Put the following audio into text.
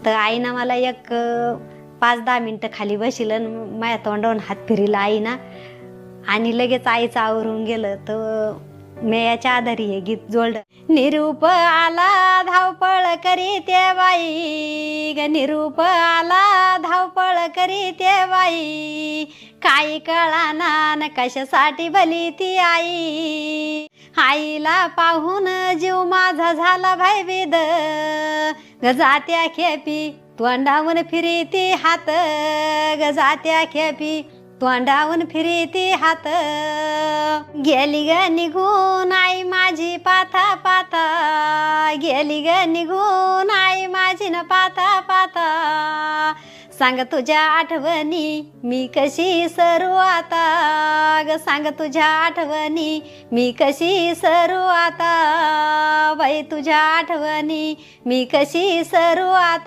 तर आईनं मला एक 5-10 मिनटं खाली बसिलं, माझ्या तोंडावरून हात फिरिला आईना आणि लगेच आईचं आवरून गेलं. तर मी याच्या आधारे हे गीत जोडलं. निरूप आला धावपळ करी ते बाई ग, निरूप आला धावपळ करी ते बाई, काही कळाना न कशासाठी भली ती आई. आईला पाहून जीव माझा झाला भयभीत ग, जात्या खेपी तोंडावून फिरीती हात ग, जात्या खेपी तोंडावून फिरीती हात. गेली ग निघून आई माझी पाथा पाथा, गेली ग निघून आई माझी न पाथा पाथा, सांग तुझ्या आठवणी मी कशी सरू आता ग, सांग तुझ्या आठवणी मी कशी सरू आता, बाई तुझ्या आठवणी मी कशी सरू आता.